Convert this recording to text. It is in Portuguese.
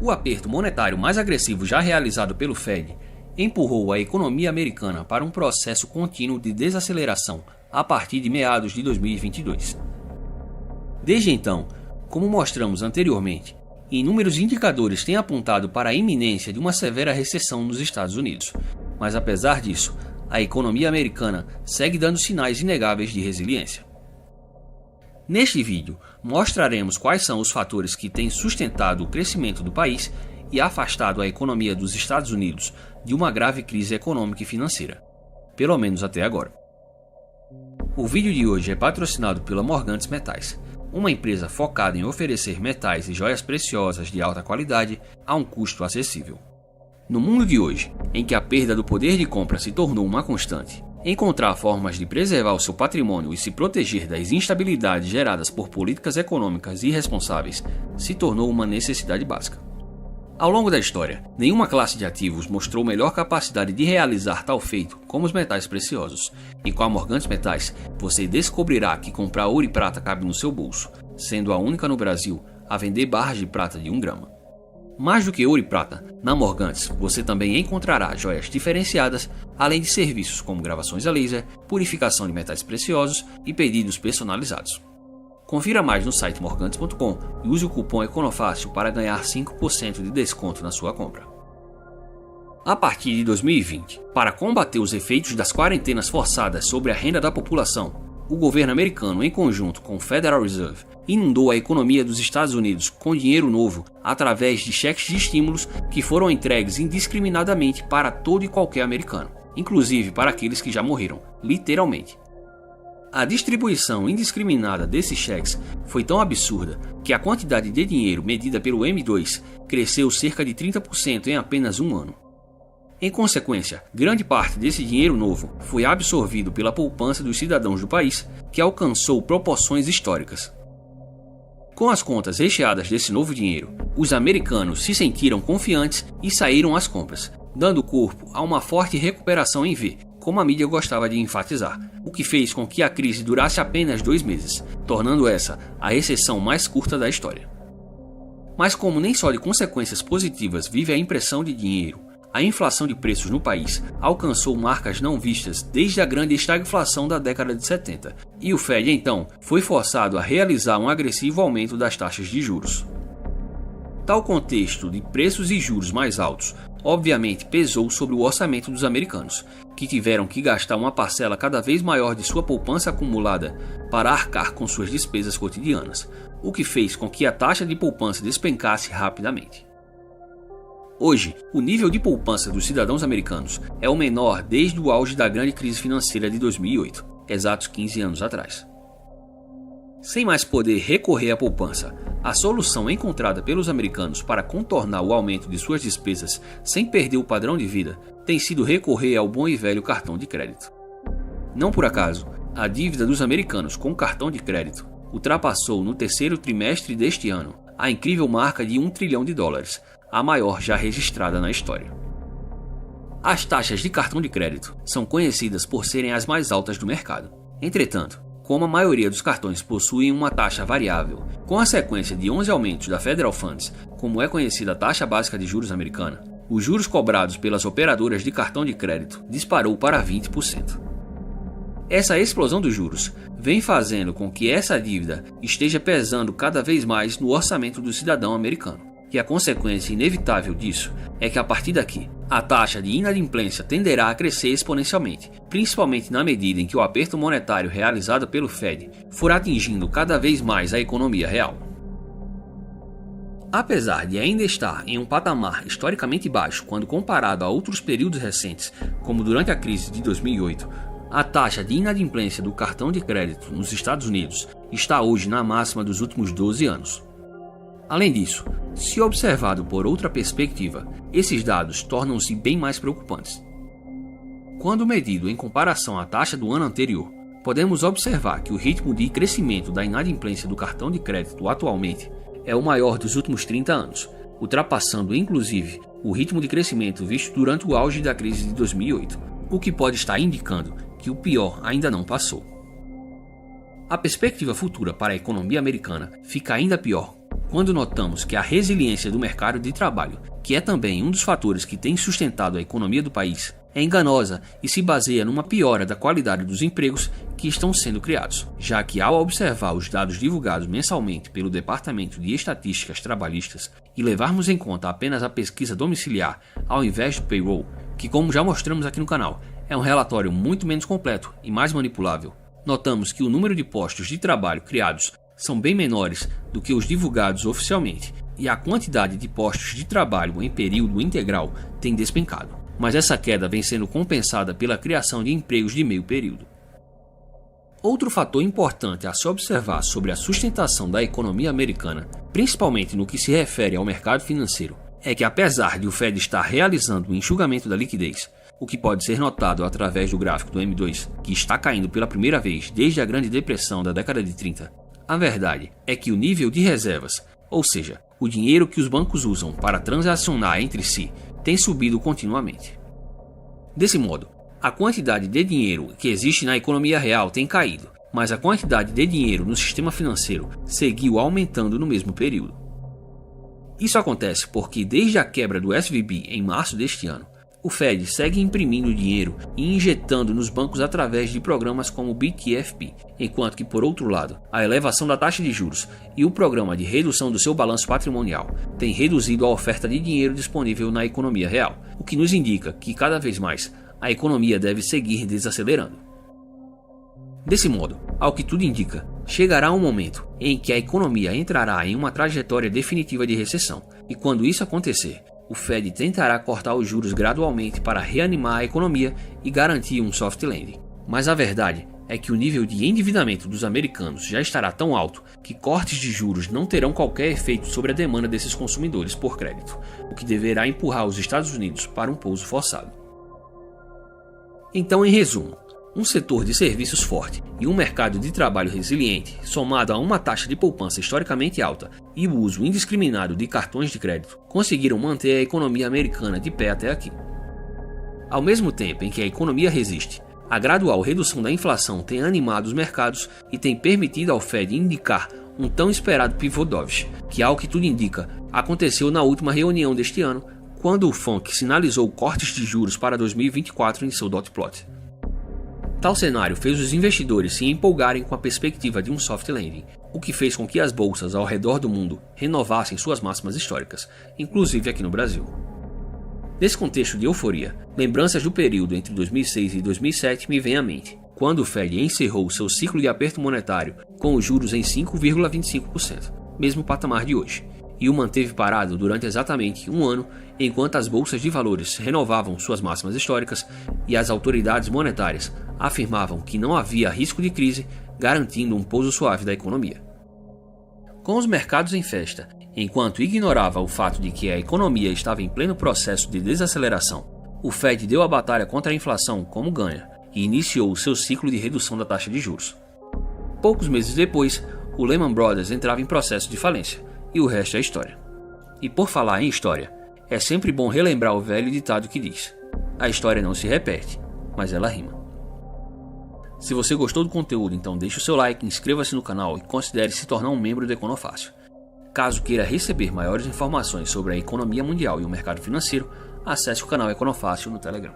O aperto monetário mais agressivo já realizado pelo Fed empurrou a economia americana para um processo contínuo de desaceleração a partir de meados de 2022. Desde então, como mostramos anteriormente, inúmeros indicadores têm apontado para a iminência de uma severa recessão nos Estados Unidos, mas apesar disso, a economia americana segue dando sinais inegáveis de resiliência. Neste vídeo, mostraremos quais são os fatores que têm sustentado o crescimento do país e afastado a economia dos Estados Unidos de uma grave crise econômica e financeira, pelo menos até agora. O vídeo de hoje é patrocinado pela Morgantes Metais, uma empresa focada em oferecer metais e joias preciosas de alta qualidade a um custo acessível. No mundo de hoje, em que a perda do poder de compra se tornou uma constante, encontrar formas de preservar o seu patrimônio e se proteger das instabilidades geradas por políticas econômicas irresponsáveis se tornou uma necessidade básica. Ao longo da história, nenhuma classe de ativos mostrou melhor capacidade de realizar tal feito como os metais preciosos, e com a Morgantes Metais você descobrirá que comprar ouro e prata cabe no seu bolso, sendo a única no Brasil a vender barras de prata de 1 grama. Mais do que ouro e prata, na Morgantes você também encontrará joias diferenciadas, além de serviços como gravações a laser, purificação de metais preciosos e pedidos personalizados. Confira mais no site morgantes.com e use o cupom ECONOFÁCIL para ganhar 5% de desconto na sua compra. A partir de 2020, para combater os efeitos das quarentenas forçadas sobre a renda da população, o governo americano, em conjunto com o Federal Reserve, inundou a economia dos Estados Unidos com dinheiro novo através de cheques de estímulos que foram entregues indiscriminadamente para todo e qualquer americano, inclusive para aqueles que já morreram, literalmente. A distribuição indiscriminada desses cheques foi tão absurda que a quantidade de dinheiro medida pelo M2 cresceu cerca de 30% em apenas um ano. Em consequência, grande parte desse dinheiro novo foi absorvido pela poupança dos cidadãos do país, que alcançou proporções históricas. Com as contas recheadas desse novo dinheiro, os americanos se sentiram confiantes e saíram às compras, dando corpo a uma forte recuperação em V, como a mídia gostava de enfatizar, o que fez com que a crise durasse apenas 2 meses, tornando essa a recessão mais curta da história. Mas como nem só de consequências positivas vive a impressão de dinheiro, a inflação de preços no país alcançou marcas não vistas desde a grande estagflação da década de 70, e o Fed então foi forçado a realizar um agressivo aumento das taxas de juros. Tal contexto de preços e juros mais altos obviamente pesou sobre o orçamento dos americanos, que tiveram que gastar uma parcela cada vez maior de sua poupança acumulada para arcar com suas despesas cotidianas, o que fez com que a taxa de poupança despencasse rapidamente. Hoje, o nível de poupança dos cidadãos americanos é o menor desde o auge da grande crise financeira de 2008, exatos 15 anos atrás. Sem mais poder recorrer à poupança, a solução encontrada pelos americanos para contornar o aumento de suas despesas sem perder o padrão de vida tem sido recorrer ao bom e velho cartão de crédito. Não por acaso, a dívida dos americanos com cartão de crédito ultrapassou no terceiro trimestre deste ano a incrível marca de $1 trilhão, a maior já registrada na história. As taxas de cartão de crédito são conhecidas por serem as mais altas do mercado. Entretanto, como a maioria dos cartões possuem uma taxa variável, com a sequência de 11 aumentos da Federal Funds, como é conhecida a taxa básica de juros americana, os juros cobrados pelas operadoras de cartão de crédito disparou para 20%. Essa explosão dos juros vem fazendo com que essa dívida esteja pesando cada vez mais no orçamento do cidadão americano. E a consequência inevitável disso é que a partir daqui, a taxa de inadimplência tenderá a crescer exponencialmente, principalmente na medida em que o aperto monetário realizado pelo Fed for atingindo cada vez mais a economia real. Apesar de ainda estar em um patamar historicamente baixo quando comparado a outros períodos recentes, como durante a crise de 2008, a taxa de inadimplência do cartão de crédito nos Estados Unidos está hoje na máxima dos últimos 12 anos. Além disso, se observado por outra perspectiva, esses dados tornam-se bem mais preocupantes. Quando medido em comparação à taxa do ano anterior, podemos observar que o ritmo de crescimento da inadimplência do cartão de crédito atualmente é o maior dos últimos 30 anos, ultrapassando inclusive o ritmo de crescimento visto durante o auge da crise de 2008, o que pode estar indicando que o pior ainda não passou. A perspectiva futura para a economia americana fica ainda pior quando notamos que a resiliência do mercado de trabalho, que é também um dos fatores que tem sustentado a economia do país, é enganosa e se baseia numa piora da qualidade dos empregos que estão sendo criados, já que ao observar os dados divulgados mensalmente pelo Departamento de Estatísticas Trabalhistas e levarmos em conta apenas a pesquisa domiciliar ao invés do payroll, que como já mostramos aqui no canal, é um relatório muito menos completo e mais manipulável, notamos que o número de postos de trabalho criados são bem menores do que os divulgados oficialmente e a quantidade de postos de trabalho em período integral tem despencado. Mas essa queda vem sendo compensada pela criação de empregos de meio período. Outro fator importante a se observar sobre a sustentação da economia americana, principalmente no que se refere ao mercado financeiro, é que apesar de o Fed estar realizando o enxugamento da liquidez, o que pode ser notado através do gráfico do M2, que está caindo pela primeira vez desde a Grande Depressão da década de 30, a verdade é que o nível de reservas, ou seja, o dinheiro que os bancos usam para transacionar entre si, tem subido continuamente. Desse modo, a quantidade de dinheiro que existe na economia real tem caído, mas a quantidade de dinheiro no sistema financeiro seguiu aumentando no mesmo período. Isso acontece porque desde a quebra do SVB em março deste ano, o Fed segue imprimindo dinheiro e injetando nos bancos através de programas como o BTFP, enquanto que, por outro lado, a elevação da taxa de juros e o programa de redução do seu balanço patrimonial tem reduzido a oferta de dinheiro disponível na economia real, o que nos indica que, cada vez mais, a economia deve seguir desacelerando. Desse modo, ao que tudo indica, chegará um momento em que a economia entrará em uma trajetória definitiva de recessão, e quando isso acontecer, o Fed tentará cortar os juros gradualmente para reanimar a economia e garantir um soft landing. Mas a verdade é que o nível de endividamento dos americanos já estará tão alto que cortes de juros não terão qualquer efeito sobre a demanda desses consumidores por crédito, o que deverá empurrar os Estados Unidos para um pouso forçado. Então, em resumo, um setor de serviços forte e um mercado de trabalho resiliente, somado a uma taxa de poupança historicamente alta e o uso indiscriminado de cartões de crédito, conseguiram manter a economia americana de pé até aqui. Ao mesmo tempo em que a economia resiste, a gradual redução da inflação tem animado os mercados e tem permitido ao Fed indicar um tão esperado pivô dovish, que, ao que tudo indica, aconteceu na última reunião deste ano, quando o FONC sinalizou cortes de juros para 2024 em seu dot plot. Tal cenário fez os investidores se empolgarem com a perspectiva de um soft landing, o que fez com que as bolsas ao redor do mundo renovassem suas máximas históricas, inclusive aqui no Brasil. Nesse contexto de euforia, lembranças do período entre 2006 e 2007 me vêm à mente, quando o Fed encerrou seu ciclo de aperto monetário com os juros em 5,25%, mesmo patamar de hoje, e o manteve parado durante exatamente um ano, enquanto as bolsas de valores renovavam suas máximas históricas e as autoridades monetárias afirmavam que não havia risco de crise, garantindo um pouso suave da economia. Com os mercados em festa, enquanto ignorava o fato de que a economia estava em pleno processo de desaceleração, o Fed deu a batalha contra a inflação como ganha e iniciou seu ciclo de redução da taxa de juros. Poucos meses depois, o Lehman Brothers entrava em processo de falência, e o resto é história. E por falar em história, é sempre bom relembrar o velho ditado que diz: a história não se repete, mas ela rima. Se você gostou do conteúdo, então deixe o seu like, inscreva-se no canal e considere se tornar um membro do Econofácil. Caso queira receber maiores informações sobre a economia mundial e o mercado financeiro, acesse o canal Econofácil no Telegram.